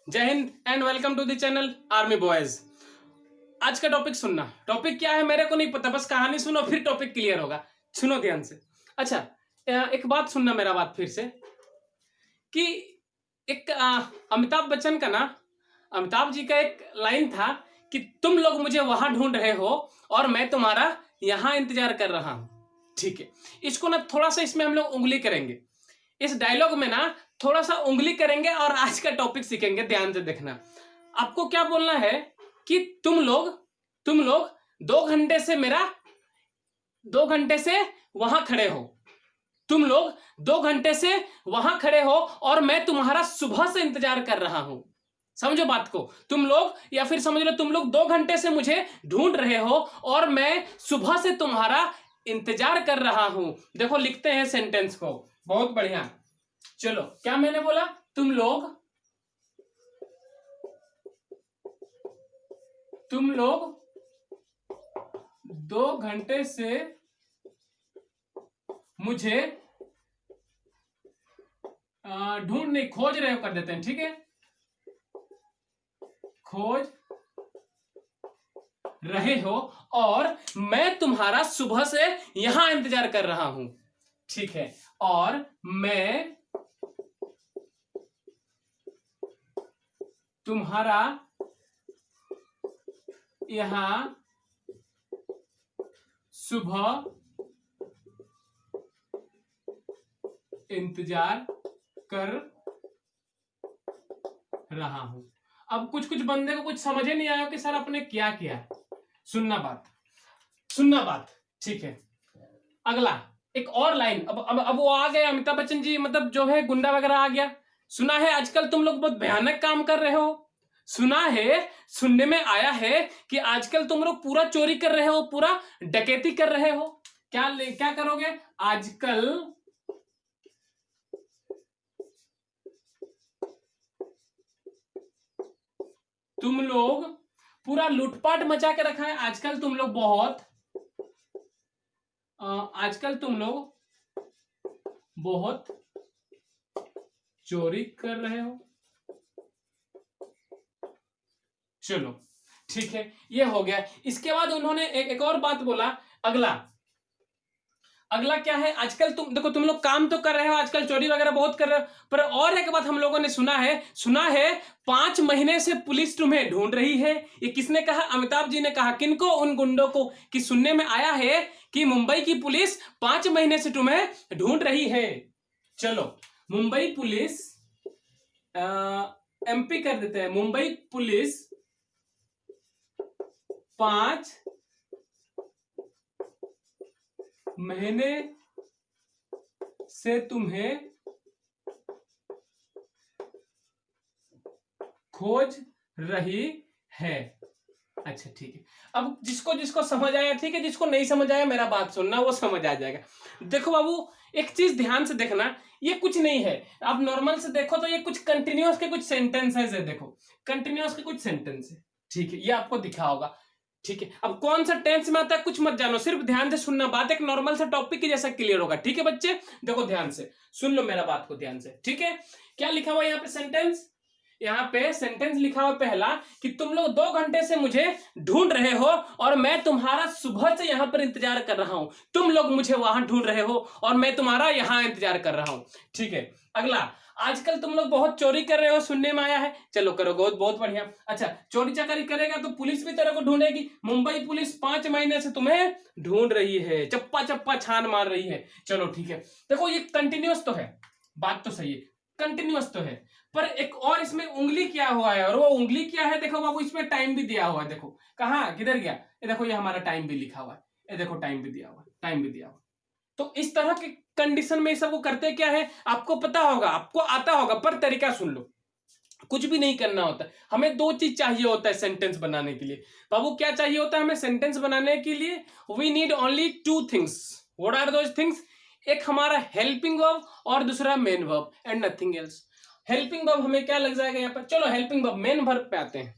जय हिंद and welcome to the channel army boys. आज का टॉपिक सुनना। टॉपिक क्या है मेरे को नहीं पता, बस कहानी सुनो फिर टॉपिक क्लियर होगा। सुनो ध्यान से। अच्छा, एक बात सुनना, मेरा बात फिर से कि एक अमिताभ बच्चन का ना, अमिताभ जी का एक लाइन था कि तुम लोग मुझे वहां ढूंढ रहे हो और मैं तुम्हारा यहां इंतजार कर रहा हूं। ठीक है, इसको ना थोड़ा सा इसमें हम लोग उंगली करेंगे, इस डायलॉग में ना थोड़ा सा उंगली करेंगे और आज का टॉपिक सीखेंगे। ध्यान से देखना। आपको क्या बोलना है कि तुम लोग 2 घंटे से 2 घंटे से वहां खड़े हो। तुम लोग 2 घंटे से वहां खड़े हो और मैं तुम्हारा सुबह से इंतजार कर रहा हूं। समझो बात को। तुम लोग, या फिर समझ लो तुम लोग 2 घंटे से मुझे ढूंढ रहे हो और मैं सुबह से तुम्हारा इंतजार कर रहा हूं। देखो लिखते हैं सेंटेंस को, बहुत बढ़िया। चलो, क्या मैंने बोला? तुम लोग 2 घंटे से मुझे ढूंढ नहीं, खोज रहे हो कर देते हैं। ठीक है, खोज रहे हो और मैं तुम्हारा सुबह से यहां इंतजार कर रहा हूं। ठीक है, और मैं तुम्हारा यहां सुबह इंतजार कर रहा हूं। अब कुछ कुछ बंदे को कुछ समझ ही नहीं आया कि सर आपने क्या किया है। सुनना बात। ठीक है, अगला एक और लाइन। अब वो आ गए अमिताभ बच्चन जी, मतलब जो है गुंडा वगैरह आ गया। सुना है आजकल तुम लोग बहुत भयानक काम कर रहे हो। सुना है, सुनने में आया है कि आजकल तुम लोग पूरा चोरी कर रहे हो, पूरा डकैती कर रहे हो। क्या करोगे आजकल? तुम लोग पूरा लूटपाट मचा के रखा है। आजकल तुम लोग बहुत चोरी कर रहे हो। चलो ठीक है, ये हो गया। इसके बाद उन्होंने एक और बात बोला। अगला क्या है? आजकल तुम लोग काम तो कर रहे हो, आजकल चोरी वगैरह बहुत कर रहे हो, पर और एक बात हम लोगों ने सुना है 5 महीने से पुलिस तुम्हें ढूंढ रही है। ये किसने कहा? अमिताभ जी ने कहा। किनको? उन गुंडों को। कि सुनने में आया है कि मुंबई की पुलिस 5 महीने से तुम्हें ढूंढ रही है। चलो, मुंबई पुलिस, एमपी कर देते हैं। मुंबई पुलिस 5 महीने से तुम्हें खोज रही है। अच्छा ठीक है, अब जिसको जिसको समझ आया ठीक है, जिसको नहीं समझ आया मेरा बात सुनना, वो समझ आ जाएगा। देखो बाबू, एक चीज ध्यान से देखना, ये कुछ नहीं है। आप नॉर्मल से देखो तो ये कुछ कंटिन्यूअस के कुछ सेंटेंसेस है। देखो, कंटिन्यूअस के कुछ सेंटेंस है। ठीक है, ये आपको दिखा होगा। ठीक है, अब कौन सा टेंस में आता है कुछ मत जानो, सिर्फ ध्यान से सुनना। बात एक नॉर्मल से टॉपिक की जैसा क्लियर होगा। ठीक है बच्चे, देखो ध्यान से सुन लो मेरा बात को ध्यान से। ठीक है, क्या लिखा हुआ यहाँ पे सेंटेंस? यहाँ पे सेंटेंस लिखा हुआ पहला कि तुम लोग 2 घंटे से मुझे ढूंढ रहे हो और मैं तुम्हारा सुबह से यहां पर इंतजार कर रहा हूं। तुम लोग मुझे वहां ढूंढ रहे हो और मैं तुम्हारा यहां इंतजार कर रहा हूं। ठीक है, अगला, आजकल तुम लोग बहुत चोरी कर रहे हो, सुनने में आया है। चलो करो, बहुत बहुत बढ़िया। अच्छा, चोरी चकारी करेगा तो पुलिस भी तेरे को ढूंढेगी। मुंबई पुलिस 5 महीने से तुम्हें ढूंढ रही है, चप्पा चप्पा छान मार रही है। चलो ठीक है, देखो ये कंटिन्यूअस तो है, बात तो सही है, कंटिन्यूअस तो है, पर एक और इसमें उंगली किया हुआ है। और वो उंगली क्या है? देखो बाबू, इसमें टाइम भी दिया हुआ है। देखो कहाँ, किधर गया? ये देखो, ये हमारा टाइम भी लिखा हुआ है। ये देखो, टाइम भी दिया हुआ है, टाइम भी दिया हुआ है। तो इस तरह के कंडीशन में सबको करते क्या है, आपको पता होगा, आपको आता होगा, पर तरीका सुन लो। कुछ भी नहीं करना होता, हमें 2 चीज चाहिए होता है सेंटेंस बनाने के लिए। बाबू क्या चाहिए होता है हमें सेंटेंस बनाने के लिए? We need only 2 things. What are those things? एक हमारा हेल्पिंग वर्ब और दूसरा main verb, and nothing else. Helping verb हमें क्या लग जाएगा यहाँ पर? चलो हेल्पिंग वर्ब, मेन वर्ब पे आते हैं।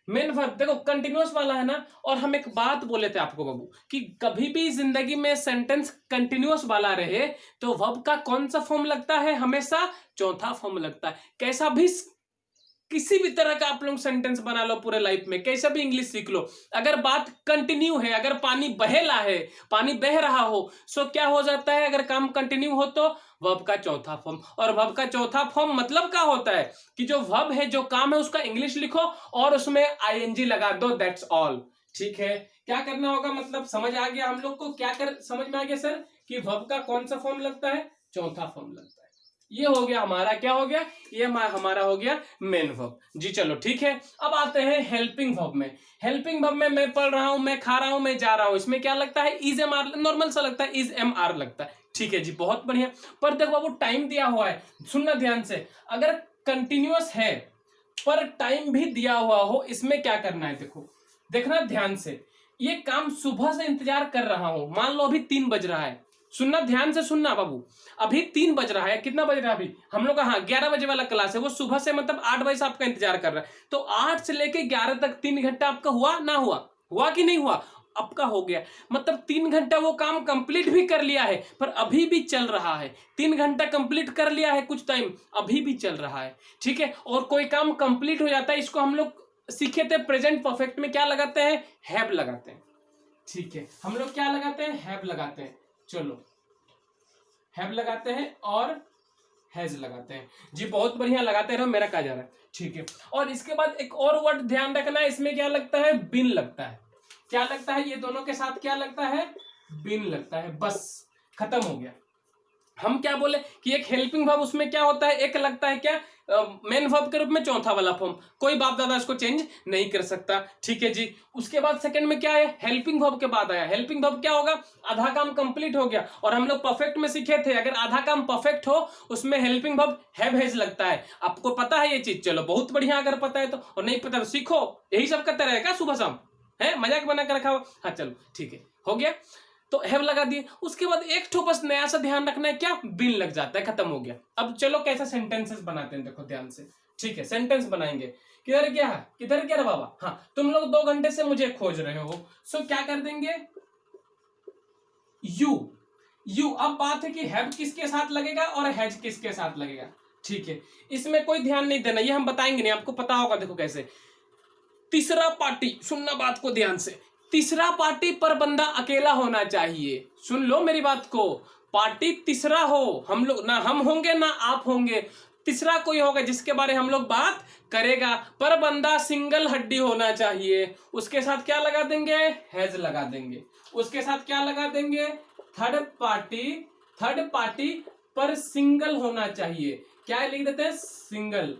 मेन वर्ब देखो कंटिन्यूअस वाला है ना। और हम एक बात बोले थे आपको बाबू कि कभी भी जिंदगी में सेंटेंस कंटिन्यूअस वाला रहे तो वर्ब का कौन सा फॉर्म लगता है? हमेशा चौथा फॉर्म लगता है। कैसा भी किसी भी तरह का आप लोग सेंटेंस बना लो पूरे लाइफ में, कैसा भी इंग्लिश सीख लो, अगर बात कंटिन्यू है, अगर पानी बहेला है, पानी बह रहा हो, सो क्या हो जाता है, अगर काम कंटिन्यू हो तो वर्ब का चौथा फॉर्म। और वर्ब का चौथा फॉर्म मतलब क्या होता है कि जो वर्ब है, जो काम है, उसका इंग्लिश लिखो और उसमें आईएनजी लगा दो, दैट्स ऑल। ठीक है, क्या करना होगा, मतलब समझ आ गया हम लोग को, क्या कर समझ में आ गया सर कि वर्ब का कौन सा फॉर्म लगता है, चौथा फॉर्म लगता है। ये हो गया हमारा, क्या हो गया, ये हमारा हो गया मेन वर्ब जी। चलो ठीक है, अब आते हैं हेल्पिंग वर्ब में। हेल्पिंग वर्ब में मैं पढ़ रहा हूं, मैं खा रहा हूं, मैं जा रहा हूं, इसमें क्या लगता है, इज एम आर, नॉर्मल सा लगता है, इज एम आर लगता है। ठीक है जी, बहुत बढ़िया। पर देखो बाबू टाइम दिया हुआ है, सुनना ध्यान से, अगर कंटिन्यूअस है पर टाइम भी दिया हुआ हो, इसमें क्या करना है, देखो देखना ध्यान से, ये काम सुबह से इंतजार कर रहा हूं, मान लो अभी 3 बज रहा है, सुनना ध्यान से सुनना बाबू, अभी 3 बज रहा है, कितना बज रहा है अभी हम लोग का, हाँ 11 बजे वाला क्लास है, वो सुबह से मतलब 8 बजे से आपका इंतजार कर रहा है, तो 8 से लेके 11 तक 3 घंटा आपका हुआ ना हुआ, हुआ कि नहीं हुआ, आपका हो गया, मतलब 3 घंटा वो काम कंप्लीट भी कर लिया है, पर अभी भी चल रहा है। 3 घंटा कंप्लीट कर लिया है कुछ टाइम, अभी भी चल रहा है। ठीक है, और कोई काम कंप्लीट हो जाता है, इसको हम लोग सीखे थे प्रेजेंट परफेक्ट में, क्या लगाते हैं, हैव लगाते हैं। ठीक है, हम लोग क्या लगाते हैं, हैव लगाते हैं। चलो हैव लगाते हैं और हैज लगाते हैं जी, बहुत बढ़िया, लगाते रहो, मेरा कहा जा रहा है। ठीक है, और इसके बाद एक और वर्ड ध्यान रखना है, इसमें क्या लगता है, बिन लगता है। क्या लगता है, ये दोनों के साथ क्या लगता है, बिन लगता है, बस खत्म हो गया। हम क्या बोले कि एक हेल्पिंग वर्ब, उसमें क्या होता है, एक लगता है क्या, मेन वर्ब के रूप में चौथा वाला फॉर्म, कोई बाप दादा इसको चेंज नहीं कर सकता। ठीक है जी, उसके बाद सेकंड में क्या है, हेल्पिंग वर्ब के बाद आया, हेल्पिंग वर्ब क्या होगा, आधा काम कंप्लीट हो गया, और हम लोग परफेक्ट में सीखे थे, अगर आधा काम परफेक्ट हो उसमें हेल्पिंग वर्ब हैव हैज लगता है। आपको पता है ये चीज, चलो बहुत बढ़िया, अगर पता है तो, और नहीं पता तो सीखो, यही सब करते रहेगा सुबह शाम, है मजाक बना कर रखा हो। हाँ चलो ठीक है, हो गया, तो हैव लगा दिए। उसके बाद एक ठो बस नया सा ध्यान रखना है, क्या, बिन लग जाता है, खत्म हो गया। अब चलो कैसा सेंटेंसेस बनाते हैं, देखो ध्यान से। ठीक है, सेंटेंस बनाएंगे, किधर गया है, किधर गया रे बाबा, हाँ तुम लोग 2 घंटे से मुझे खोज रहे हो, सो क्या कर देंगे, यू। अब बात है कि हैव किसके साथ लगेगा और हैज किसके साथ लगेगा। ठीक है, इसमें कोई ध्यान नहीं देना, ये हम बताएंगे नहीं, आपको पता होगा। देखो कैसे, तीसरा पार्टी, सुनना बात को ध्यान से, तीसरा पार्टी पर बंदा अकेला होना चाहिए, सुन लो मेरी बात को, पार्टी तीसरा हो, हम लोग ना, हम होंगे ना आप होंगे, तीसरा कोई होगा जिसके बारे हम लोग बात करेगा, पर बंदा सिंगल हड्डी होना चाहिए। उसके साथ क्या लगा देंगे, हैज लगा देंगे। उसके साथ क्या लगा देंगे, थर्ड पार्टी पर सिंगल होना चाहिए, क्या लिख देते हैं, सिंगल।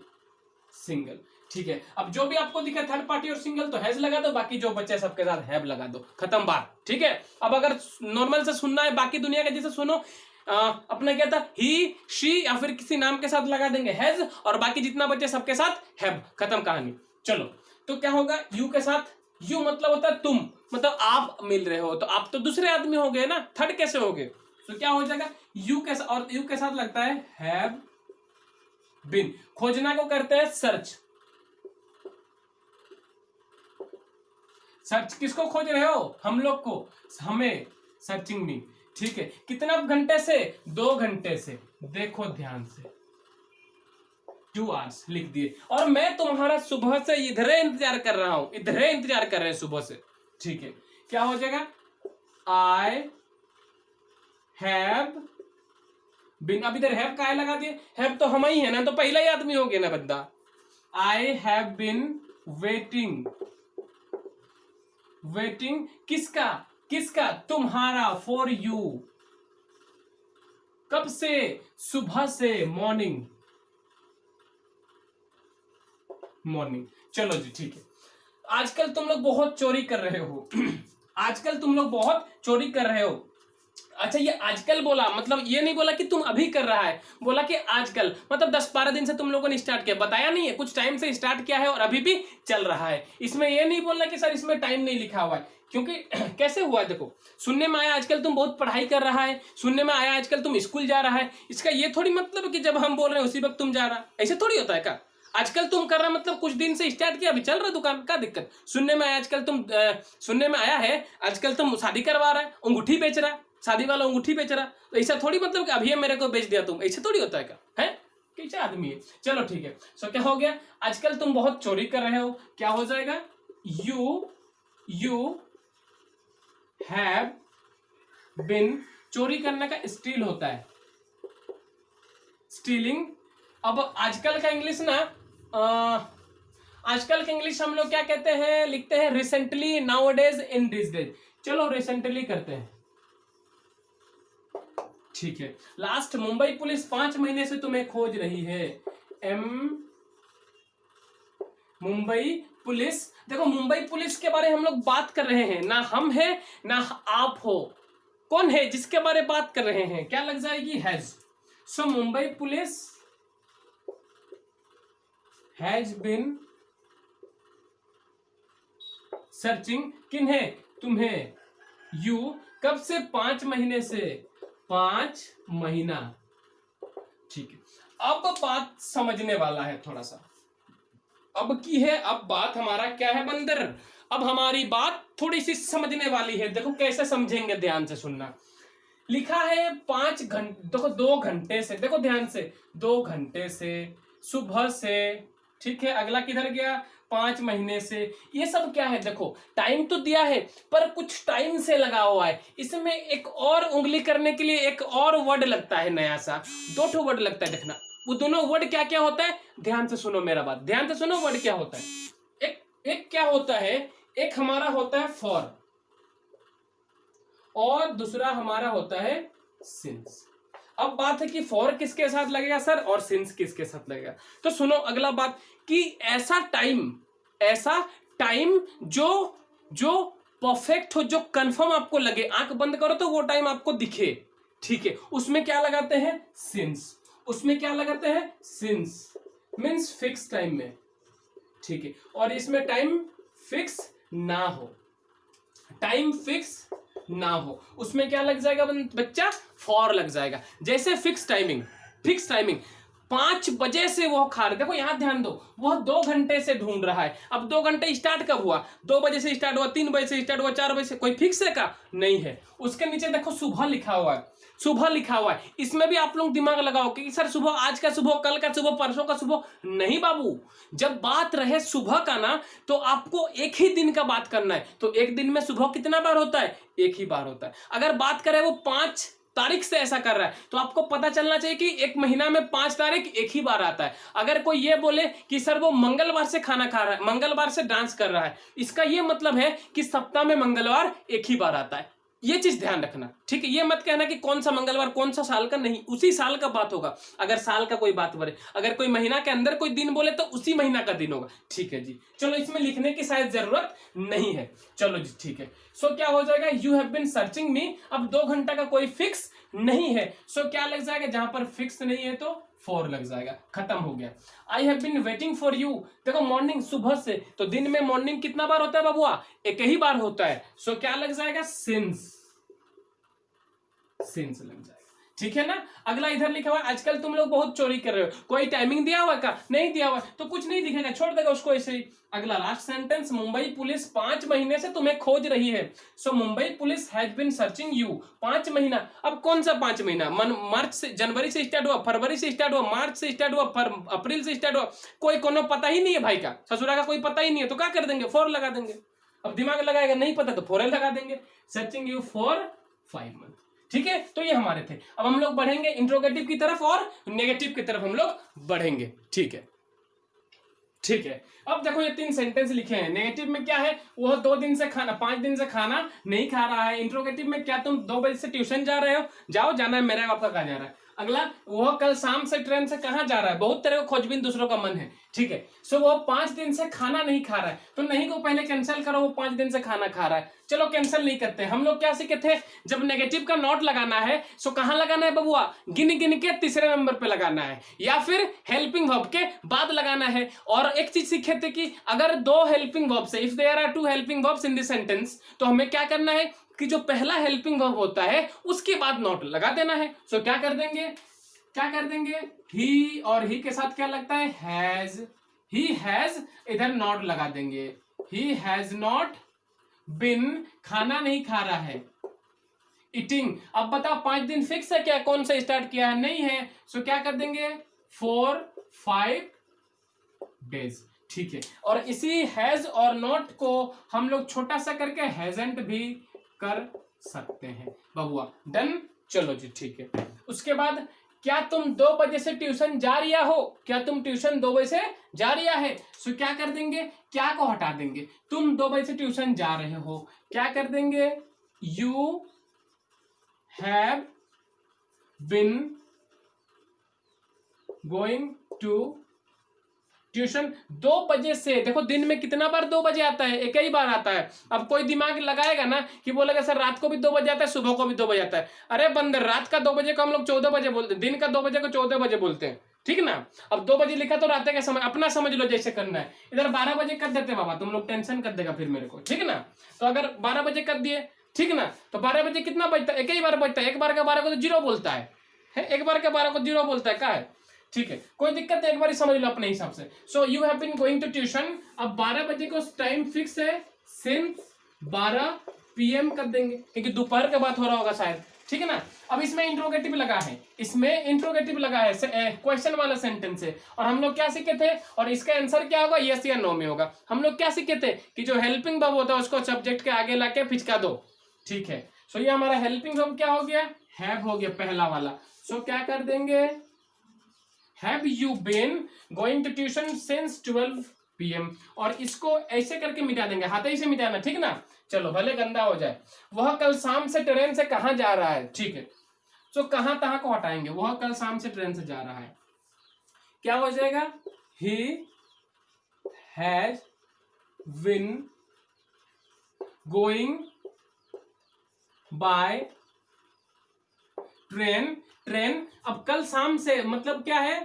ठीक है, अब जो भी आपको दिखा थर्ड पार्टी और सिंगल, तो हैज लगा दो, बाकी जो बच्चे सबके साथ हैव लगा दो, खत्म बात। ठीक है, अब अगर नॉर्मल से सुनना है, बाकी दुनिया के जैसे सुनो, अपना क्या था, ही शी या फिर किसी नाम के साथ लगा देंगे हैज, और बाकी जितना बच्चे सबके साथ हैव, खत्म कहानी। चलो, तो क्या होगा, यू के साथ, यू मतलब होता है तुम, मतलब आप मिल रहे हो, तो आप तो दूसरे आदमी हो गए ना, थर्ड कैसे हो गए, तो क्या हो जाएगा, यू के साथ, और यू के साथ लगता है हैव बीन। खोजना को करते हैं सर्च, सर्च किसको खोज रहे हो, हम लोग को, हमें, सर्चिंग मी। ठीक है, कितना घंटे से, 2 घंटे से, देखो ध्यान से, 2 hours लिख दिए, और मैं तुम्हारा सुबह से इधर इंतजार कर रहा हूं, इधर इंतजार कर रहे हैं सुबह से। ठीक है, क्या हो जाएगा, आई हैव बीन। अब इधर हैव काहे लगा दिए, हैव तो हम ही है ना, तो पहला ही आदमी हो गया ना बंदा। आई हैव बीन वेटिंग किसका, तुम्हारा, फॉर यू, कब से, सुबह से, मॉर्निंग। चलो जी ठीक है, आजकल तुम लोग बहुत चोरी कर रहे हो आजकल तुम लोग बहुत चोरी कर रहे हो। अच्छा, ये आजकल बोला, मतलब ये नहीं बोला कि तुम अभी कर रहा है, बोला कि आजकल, मतलब 10-12 दिन से तुम लोगों ने स्टार्ट किया, बताया नहीं है, कुछ टाइम से स्टार्ट किया है और अभी भी चल रहा है। इसमें ये नहीं बोलना कि सर इसमें टाइम नहीं लिखा हुआ है, क्योंकि कैसे हुआ है, देखो सुनने में आया आजकल तुम बहुत पढ़ाई कर रहा है, सुनने में आया आजकल तुम स्कूल जा रहा है, इसका ये थोड़ी मतलब कि जब हम बोल रहे हैं उसी वक्त तुम जा रहा, ऐसे थोड़ी होता है का। आजकल तुम कर रहा मतलब कुछ दिन से स्टार्ट किया, अभी चल रहा दुकान, का दिक्कत। सुनने में आया आजकल तुम सुनने में आया है आजकल तुम शादी करवा रहा है, अंगूठी बेच रहा है, शादी वाला अंगूठी बेच रहा, तो ऐसा थोड़ी मतलब कि अभी मेरे को बेच दिया तुम, ऐसे थोड़ी होता है का, है पीछे आदमी है। चलो ठीक है। सो क्या हो गया, आजकल तुम बहुत चोरी कर रहे हो, क्या हो जाएगा, यू हैव बिन, चोरी करने का स्टील होता है, स्टीलिंग। अब आजकल का इंग्लिश ना, आजकल का इंग्लिश हम लोग क्या कहते हैं, लिखते हैं recently, nowadays, in this days. चलो रिसेंटली करते हैं, ठीक है। लास्ट, मुंबई पुलिस 5 महीने से तुम्हें खोज रही है, मुंबई पुलिस। देखो मुंबई पुलिस के बारे में हम लोग बात कर रहे हैं, ना हम है ना आप हो, कौन है जिसके बारे में बात कर रहे हैं, क्या लग जाएगी, has. So Mumbai police has been searching, किन्हें, तुम्हें, यू, कब से, 5 महीने से, 5 महीना, ठीक है। अब बात समझने वाला है थोड़ा सा, अब की है, अब बात हमारा क्या है बंदर, अब हमारी बात थोड़ी सी समझने वाली है। देखो कैसे समझेंगे, ध्यान से सुनना। लिखा है 5 घंटे, देखो 2 घंटे से, देखो ध्यान से, 2 घंटे से, सुबह से, ठीक है। अगला किधर गया, 5 महीने से। ये सब क्या है, देखो टाइम तो दिया है पर कुछ टाइम से लगा हुआ है, इसमें एक और उंगली करने के लिए एक और वर्ड लगता है, नया सा 2 ठो वर्ड लगता है। देखना वो दोनों वर्ड क्या क्या होता है, ध्यान से सुनो मेरा बात, ध्यान से सुनो। वर्ड क्या होता है, एक क्या होता है, एक हमारा होता है फॉर, और दूसरा हमारा होता है सिंस। अब बात है कि फॉर किसके साथ लगेगा सर, और सिंस किसके साथ लगेगा। तो सुनो अगला बात, कि ऐसा टाइम जो परफेक्ट हो, जो कंफर्म आपको लगे, आंख बंद करो तो वो टाइम आपको दिखे, ठीक है, उसमें क्या लगाते हैं, सिंस। उसमें क्या लगाते हैं, सिंस, मीन्स फिक्स टाइम में, ठीक है। और इसमें टाइम फिक्स ना हो, टाइम फिक्स ना हो, उसमें क्या लग जाएगा बच्चा, फॉर लग जाएगा। जैसे फिक्स टाइमिंग 5 बजे से वो खा रहे, देखो यहां ध्यान दो, वह 2 घंटे से ढूंढ रहा है। अब 2 घंटे स्टार्ट कब हुआ, 2 बजे से स्टार्ट हुआ, 3 बजे से स्टार्ट हुआ, 4 बजे से, कोई फिक्स है का, नहीं है। उसके नीचे देखो सुबह लिखा हुआ है, सुबह लिखा हुआ है, इसमें भी आप लोग दिमाग लगाओ कि सर सुबह, आज का सुबह, कल का सुबह, परसों का सुबह, नहीं बाबू। जब बात रहे सुबह का ना, तो आपको एक ही दिन का बात करना है। तो एक दिन में सुबह कितना बार होता है, एक ही बार होता है। अगर बात करें वो 5 तारीख से ऐसा कर रहा है, तो आपको पता चलना चाहिए कि एक महीना में 5 तारीख एक ही बार आता है। अगर कोई ये बोले कि सर वो मंगलवार से खाना खा रहा है, मंगलवार से डांस कर रहा है, इसका ये मतलब है कि सप्ताह में मंगलवार एक ही बार आता है। ये चीज ध्यान रखना, ठीक है। ये मत कहना कि कौन सा मंगलवार, कौन सा साल का, नहीं, उसी साल का बात होगा। अगर साल का कोई बात बोले, अगर कोई महीना के अंदर कोई दिन बोले, तो उसी महीना का दिन होगा, ठीक है जी। चलो इसमें लिखने की शायद जरूरत नहीं है, चलो जी ठीक है। सो क्या हो जाएगा, यू हैव बीन सर्चिंग मी। अब 2 घंटा का कोई फिक्स नहीं है, सो क्या लग जाएगा, जहां पर फिक्स नहीं है तो फॉर लग जाएगा, खत्म हो गया। I have been waiting for you, देखो मॉर्निंग, सुबह से, तो दिन में मॉर्निंग कितना बार होता है बाबुआ, एक ही बार होता है। सो क्या लग जाएगा, सिंस लग जाएगा, ठीक है ना। अगला इधर लिखा हुआ है, आजकल तुम लोग बहुत चोरी कर रहे हो, कोई टाइमिंग दिया हुआ का, नहीं दिया हुआ, तो कुछ नहीं दिखेगा, छोड़ देगा उसको ऐसे ही। अगला लास्ट सेंटेंस, मुंबई पुलिस 5 महीने से तुम्हें खोज रही है। So Mumbai police has been searching you, 5 महीना। अब कौन सा 5 महीना, मार्च से, जनवरी से स्टार्ट हुआ, फरवरी से स्टार्ट हुआ, मार्च से स्टार्ट हुआ, अप्रैल से स्टार्ट हुआ, कोई कोनो पता ही नहीं है भाई का, ससुरा का कोई पता ही नहीं है, तो क्या कर देंगे, फॉर लगा देंगे। अब दिमाग लगाएगा, नहीं पता तो फॉर लगा देंगे, सर्चिंग यू फॉर 5 मंथ, ठीक है। तो ये हमारे थे। अब हम लोग बढ़ेंगे इंट्रोगेटिव की तरफ और नेगेटिव की तरफ हम लोग बढ़ेंगे, ठीक है, ठीक है। अब देखो ये 3 सेंटेंस लिखे हैं। नेगेटिव में क्या है, वह 2 दिन से खाना, 5 दिन से खाना नहीं खा रहा है। इंट्रोगेटिव में क्या, तुम 2 बजे से ट्यूशन जा रहे हो, जाओ, जाना है, मेरा आपका कहा जा रहा है। अगला, वह कल शाम से ट्रेन से कहां जा रहा है, बहुत तरह का खोजबीन दूसरों का मन है, ठीक है। सो वो 5 दिन से खाना नहीं खा रहा है, तो नहीं को पहले कैंसिल करो, वो 5 दिन से खाना खा रहा है, चलो कैंसिल नहीं करते। हम लोग क्या सीखे थे, जब नेगेटिव का नोट लगाना है, सो कहां लगाना है बबुआ, गिन गिन के तीसरे नंबर पे लगाना है, या फिर हेल्पिंग वर्ब के बाद लगाना है। और एक चीज सीखे थे कि अगर 2 हेल्पिंग वर्ब्स है, if there are 2 helping verbs in this sentence, तो हमें क्या करना है कि जो पहला हेल्पिंग वर्ब होता है उसके बाद नोट लगा देना है। सो क्या कर देंगे, ही, और ही के साथ क्या लगता है, हैज, ही हैज, इधर नॉट लगा देंगे, ही हैज नॉट बिन, खाना नहीं खा रहा है, ईटिंग। अब बताओ 5 दिन फिक्स है क्या, कौन सा स्टार्ट किया है, नहीं है, सो क्या कर देंगे, 4 5 days। ठीक है, और इसी हैज और नॉट को हम लोग छोटा सा करके हैजंट भी कर सकते हैं बबुआ। डन, चलो जी ठीक है। उसके बाद क्या तुम 2 बजे से ट्यूशन जा रिया हो, क्या तुम ट्यूशन 2 बजे से जा रिया है। सो क्या कर देंगे, क्या को हटा देंगे, तुम 2 बजे से ट्यूशन जा रहे हो, क्या कर देंगे, you have been going to tuition 2 बजे से। देखो दिन में कितना बार 2 बजे आता है, एक ही बार आता है। अब कोई दिमाग लगाएगा ना कि बोलेगा सर रात को भी 2 बजे आता है, सुबह को भी 2 बजे आता है। अरे बंदर, रात का 2 बजे को हम लोग 14 बजे बोलते हैं, दिन का 2 बजे को 14 बजे बोलते हैं, ठीक ना। अब 2 बजे लिखा तो रात का समय अपना समझ लो जैसे करना है। इधर 12 बजे कर देते बाबा, तुम लोग टेंशन कर देगा फिर मेरे को, ठीक ना। तो अगर 12 बजे कर दिए, ठीक ना, तो 12 बजे कितना बजता है, एक ही बार बजता है। एक बार का 12 को तो 0 बोलता है, एक बार का 12 को 0 बोलता है, क्या है, ठीक है, कोई दिक्कत है, एक बार समझ लो अपने हिसाब से। So you have been going to tuition, अब 12 बजे को टाइम फिक्स है, सिंस 12 PM कर देंगे, क्योंकि दोपहर के बाद हो रहा होगा शायद, ठीक है ना। अब इसमें इंट्रोगेटिव लगा है, इसमें इंट्रोगेटिव लगा है, क्वेश्चन वाला सेंटेंस है। और हम लोग क्या सीखे थे, और इसका आंसर क्या होगा, यस या नो में होगा। हम लोग क्या सीखे थे कि जो हेल्पिंग वर्ब होता है उसको सब्जेक्ट के आगे लाके पिचका दो, ठीक है। सो ये हमारा हेल्पिंग वर्ब क्या हो गया, हैव हो गया पहला वाला। सो क्या कर देंगे, Have you been going to tuition since 12 PM, और इसको ऐसे करके मिटा देंगे, हाथ से मिटाना, ठीक ना। चलो भले गंदा हो जाए। वह कल शाम से ट्रेन से कहाँ जा रहा है, ठीक है। तो कहाँ तहाँ को हटाएंगे, वह कल शाम से ट्रेन से जा रहा है, क्या हो जाएगा, He has been going by train. Train अब कल शाम से मतलब क्या है,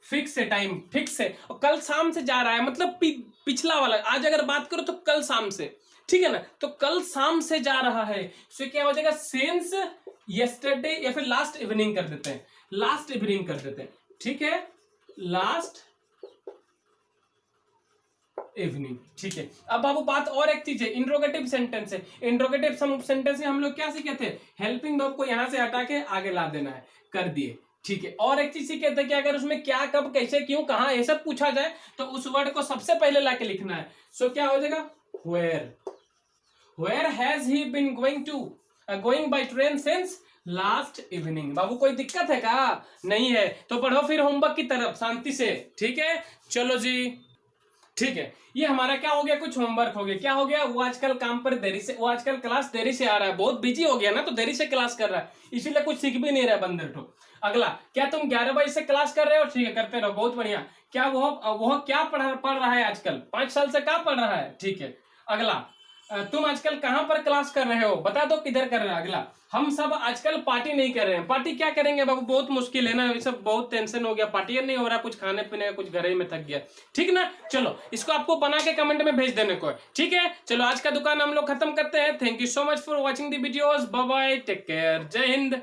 फिक्स है, टाइम फिक्स है, और कल शाम से जा रहा है मतलब पिछला वाला। आज अगर बात करो तो कल शाम से, ठीक है ना, तो कल शाम से जा रहा है। सो क्या हो जाएगा, सिंस यस्टरडे, या फिर लास्ट इवनिंग कर देते हैं, लास्ट इवनिंग कर देते हैं, ठीक है, लास्ट इवनिंग, ठीक है। अब बाबू बात और एक चीज है, इंट्रोगेटिव सेंटेंस है। इंट्रोगेटिव सेंटेंस में हम लोग क्या सीखे थे, हेल्पिंग वर्ब को यहां से हटा के आगे ला देना है, कर दिए, ठीक है। और एक चीज सीखे थे कि अगर उसमें क्या, कब, कैसे, क्यों, कहां, ये सब पूछा जाए तो उस वर्ड को सबसे पहले लाके लिखना है। सो क्या हो जाएगा, where has he been going by train since last evening. बाबू कोई दिक्कत है क्या, नहीं है, तो पढ़ो फिर होमवर्क की तरफ शांति से, ठीक है। चलो जी ठीक है, ये हमारा क्या हो गया, कुछ होमवर्क हो गया। क्या हो गया, वो आजकल काम पर देरी से, वो आजकल क्लास देरी से आ रहा है, बहुत बिजी हो गया ना, तो देरी से क्लास कर रहा है, इसीलिए कुछ सीख भी नहीं रहा है बंदर ठो। अगला, क्या तुम 11 बजे से क्लास कर रहे हो, ठीक है, करते रहो, बहुत बढ़िया। क्या वह क्या पढ़ रहा है आजकल, 5 साल से क्या पढ़ रहा है, ठीक है। अगला, तुम आजकल कहां पर क्लास कर रहे हो, बता दो किधर कर रहे हो। अगला, हम सब आजकल पार्टी नहीं कर रहे हैं। पार्टी क्या करेंगे बाबू, बहुत मुश्किल है ना, ये सब बहुत टेंशन हो गया, पार्टी नहीं हो रहा, कुछ खाने पीने का, कुछ घर ही में थक गया, ठीक ना। चलो इसको आपको बना के कमेंट में भेज देने को, ठीक है। चलो आज का दुकान हम लोग खत्म करते हैं। Thank you so much for watching the videos, bye bye, take care, जय हिंद।